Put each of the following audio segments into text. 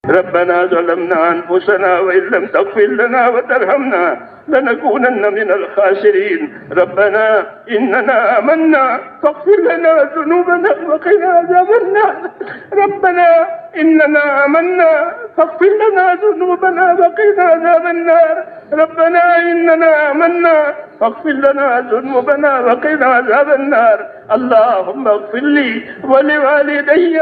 ربنا ظلمنا أنفسنا وإن لم تغفر لنا وترحمنا لنكونن من الخاسرين. ربنا إننا آمنا فاغفر لنا ذنوبنا وقنا عذاب النار. ربنا إننا آمنا فاغفر لنا ذنوبنا وقنا عذاب النار. ربنا إننا آمنا فاغفر لنا ذنوبنا وقنا عذاب النار. اللهم اغفر لي ولوالدي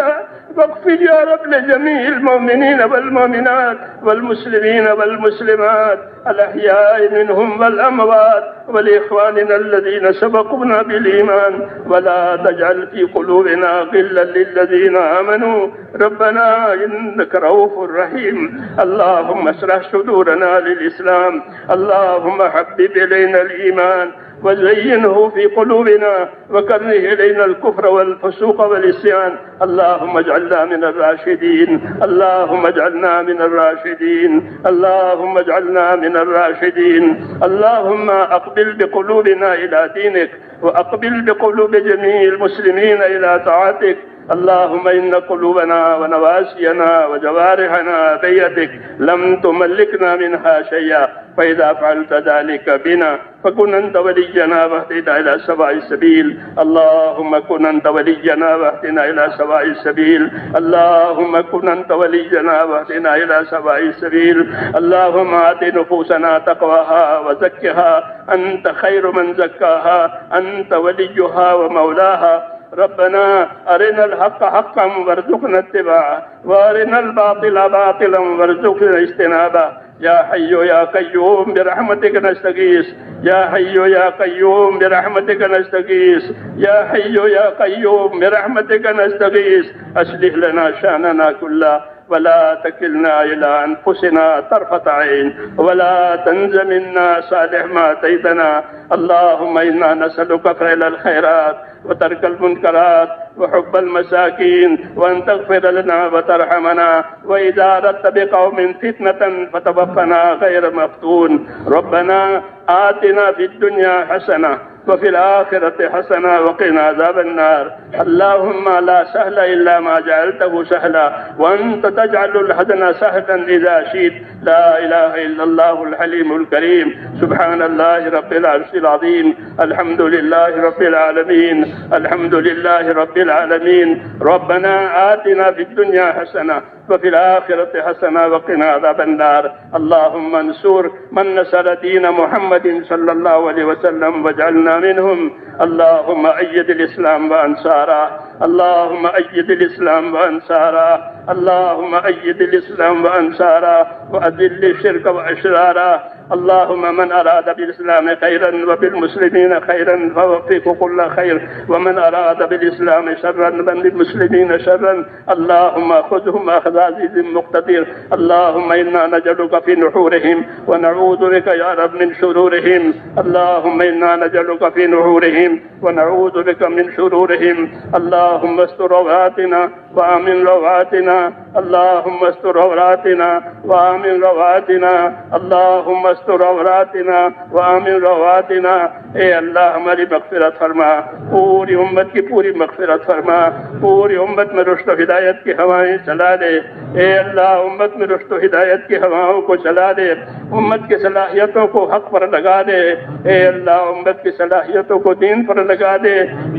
واغفر يا رب لجميع المؤمنين والمؤمنات والمسلمين والمسلمات الأحياء منهم والأموات ولإخواننا الذين سبقونا بالإيمان ولا تجعل في قلوبنا غلا للذين آمنوا ربنا إنك رؤوف رحيم. اللهم اشرح صدورنا للإسلام. اللهم حبب إلينا الإيمان وزينه في قلوبنا وكره إلينا الكفر والفسوق والعصيان. اللهم اجعلنا من الراشدين. اللهم اجعلنا من الراشدين. اللهم اجعلنا من الراشدين. اللهم أقبل بقلوبنا إلى دينك وأقبل بقلوب جميع المسلمين إلى طاعتك. اللهم إن قلوبنا ونواسينا وجوارحنا بيدك لم تملكنا منها شيئا، فإذا فعلت ذلك بنا فكن أنت ولينا واهدنا إلى سواء السبيل. اللهم كن أنت ولينا واهدنا إلى سواء السبيل. اللهم كن أنت ولينا واهدنا إلى سواء السبيل. اللهم آت نفوسنا تقواها وزكها أنت خير من زكاها أنت وليها ومولاها. ربنا أرنا الحق حقا وارزقنا اتباعه وأرنا الباطل باطلا وارزقنا اجتنابه. يا حي يا قيوم برحمتك نستغيث. يا حي يا قيوم برحمتك نستغيث. يا حي يا قيوم برحمتك نستغيث. أصلح لنا شأننا كله ولا تكلنا إلى أنفسنا طرفة عين ولا تنز منا صالح ما أتيتنا. اللهم إنا نسألك فعل الخيرات وترك المنكرات وحب المساكين وأن تغفر لنا وترحمنا وإذا أردت بقوم فتنة فتوفنا غير مفتون. ربنا آتنا في الدنيا حسنة وفي الآخرة حسنة وقنا عذاب النار. اللهم لا سهل إلا ما جعلته سهلا وأنت تجعل الحزن سهلا إذا شئت. لا إله إلا الله الحليم الكريم. سبحان الله رب العرش العظيم. الحمد لله رب العالمين. الحمد لله رب العالمين. ربنا آتنا في الدنيا حسنة وفي الآخرة حسنة وقنا عذاب النار. اللهم انصر من نصر دين محمد صلى الله عليه وسلم واجعلنا منهم. اللهم أيد الإسلام وأنصاره. اللهم أيد الإسلام وأنصاره. اللهم أيد الإسلام وأنصاره وأذل الشرك وأشراره. اللهم من أراد بالإسلام خيرا وبالمسلمين خيرا فوفقه كل خير ومن أراد بالإسلام شرا وبالمسلمين شرا اللهم خذهم أخذ عزيز مقتدر. اللهم إنا نجعلك في نحورهم ونعوذ بك يا رب من شرورهم. اللهم إنا نجعلك في نحورهم ونعوذ بك من شرورهم. اللهم استر عوراتنا وآمن رواتنا. اللهم استر عوراتنا وآمن رواتنا. اللهم استر عوراتنا وآمن رواتنا. اے اللہ ہماری مغفرت فرما. پوری امت کی پوری مغفرت فرما. پوری امت میں رشد و ہدایت کی ہوائیں چلا دے. اے اللہ امت میں رشد و ہدایت کی ہواؤں کو چلا دے. امت کی صلاحیتوں کو حق پر لگا دے. اے اللہ امت کی صلاحیتوں کو دین پر لگا دے.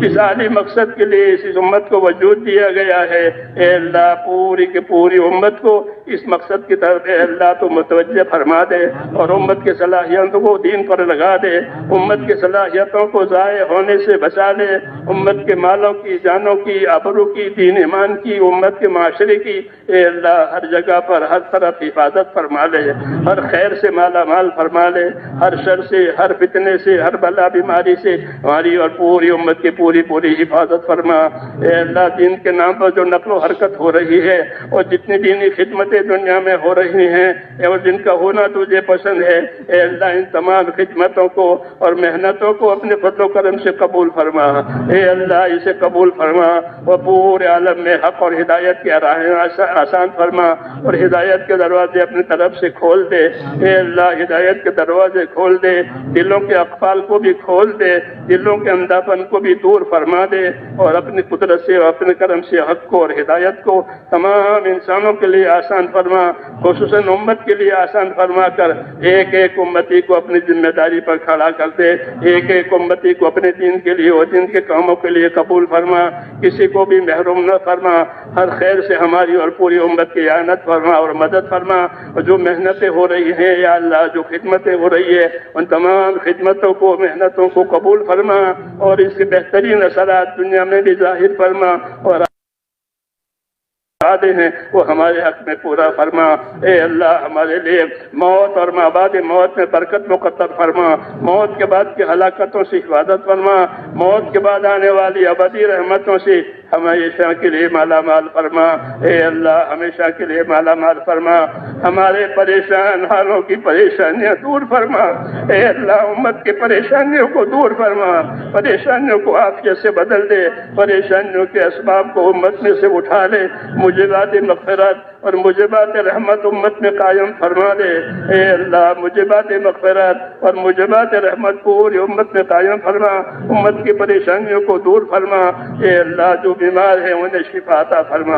اس عالی مقصد کے لیے اس امت کو وجود دیا گیا ہے. اے اللہ پوری کی پوری امت کو اس مقصد کی طرف اے اللہ تو متوجہ فرما دے اور امت کی صلاحیتوں کو دین پر لگا دے. امت کی صلاحیتوں کو ضائع ہونے سے بچا لے. امت کے مالوں کی جانوں کی آبرو کی دین ایمان کی امت کے معاشرے کی اے اللہ ہر جگہ پر ہر طرف حفاظت فرما لے. ہر خیر سے مالا مال فرما لے. ہر شر سے ہر فتنے سے ہر بلا بیماری سے ہماری اور پوری امت کی پوری حفاظت فرما. اے اللہ دین کے نام پر جو نقل و حرکت ہو رہی ہے اور جتنی دینی خدمتیں دنیا میں ہو رہی ہیں اور جن کا ہونا تجھے پسند ہے اے اللہ ان تمام خدمتوں کو اور محنتوں کو اپنے فضل و کرم سے قبول فرما. اے اللہ اسے قبول فرما اور پورے عالم میں حق اور ہدایت کی راہیں آسان فرما اور ہدایت کے دروازے اپنی طرف سے کھول دے. اے اللہ ہدایت کے دروازے کھول دے. دلوں کے اقفال کو بھی کھول دے. دلوں کے اندھاپن کو بھی دور فرما دے اور اپنی قدرت سے اور اپنے کرم سے حق کو اور ہدایت کو تمام انسانوں کے لیے آسان فرما، خصوصاً امت کے لیے آسان فرما کر ایک ایک امتی کو اپنی ذمہ داری پر کھڑا کر دے، ایک ایک امتی کو اپنے دین کے لیے اور دین کے کاموں کے لیے قبول فرما، کسی کو بھی محروم نہ فرما، ہر خیر سے ہماری اور پوری امت کی اعانت فرما اور مدد فرما، اور جو محنتیں ہو رہی ہیں یا اللہ، جو خدمتیں ہو رہی ہے، ان تمام خدمتوں کو، محنتوں کو قبول فرما اور اس کے بہترین اثرات دنیا میں بھی ظاہر فرما، اور وعدے ہیں وہ ہمارے حق میں پورا فرما۔ اے اللہ، ہمارے لیے موت اور ما بعد موت میں برکت مقدر فرما، موت کے بعد کی ہلاکتوں سے حفاظت فرما، موت کے بعد آنے والی ابدی رحمتوں سے ہمیشہ کے لیے مالا مال فرما۔ اے اللہ، ہمیشہ کے لیے مالا مال فرما، ہمارے پریشان حالوں کی پریشانیاں دور فرما۔ اے اللہ، امت کے پریشانیوں کو دور فرما، پریشانیوں کو عافیت سے بدل دے، پریشانیوں کے اسباب کو امت میں سے اٹھا لے، موجبات مغفرت اور موجبات رحمت امت میں قائم فرما دے۔ اے اللہ، موجبات مغفرت اور موجبات رحمت پوری امت میں قائم فرما، امت کی پریشانیوں کو دور فرما۔ اے اللہ، جو بیمار ہیں انہیں شفا عطا فرما،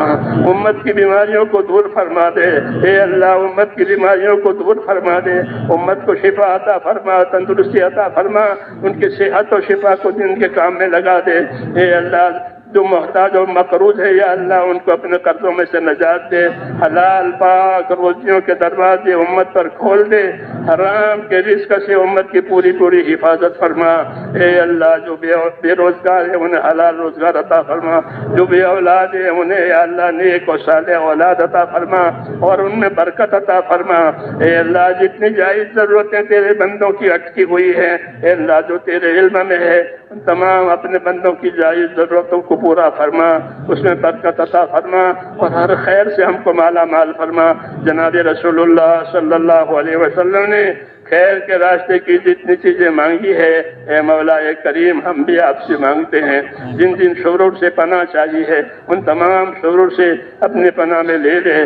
امت کی بیماریوں کو دور فرما دے۔ اے اللہ، امت کی بیماریوں کو دور فرما دے، امت کو شفا عطا فرما، تندرستی عطا فرما، ان کی صحت اور شفا کو دین کے کام میں لگا دے۔ اے اللہ، جو محتاج اور مقروض ہے یا اللہ، ان کو اپنے قرضوں میں سے نجات دے، حلال پاک روزیوں کے دروازے امت پر کھول دے، حرام کے رزق سے امت کی پوری حفاظت فرما۔ اے اللہ، جو بے روزگار ہے انہیں حلال روزگار عطا فرما، جو بے اولاد ہے انہیں یا اللہ نیک اور صالح اولاد عطا فرما اور ان میں برکت عطا فرما۔ اے اللہ، جتنی جائز ضرورتیں تیرے بندوں کی اٹکی ہوئی ہیں، اے اللہ، جو تیرے علم میں ہے، ان تمام اپنے بندوں کی جائز ضرورتوں کو پورا فرما، اس میں برکت عطا فرما اور ہر خیر سے ہم کو مالا مال فرما۔ جناب رسول اللہ صلی اللہ علیہ وسلم نے خیر کے راستے کی جتنی چیزیں مانگی ہے، اے مولا کریم، ہم بھی آپ سے مانگتے ہیں، جن جن شرور سے پناہ چاہیے ہے ان تمام شرور سے اپنے پناہ میں لے لے۔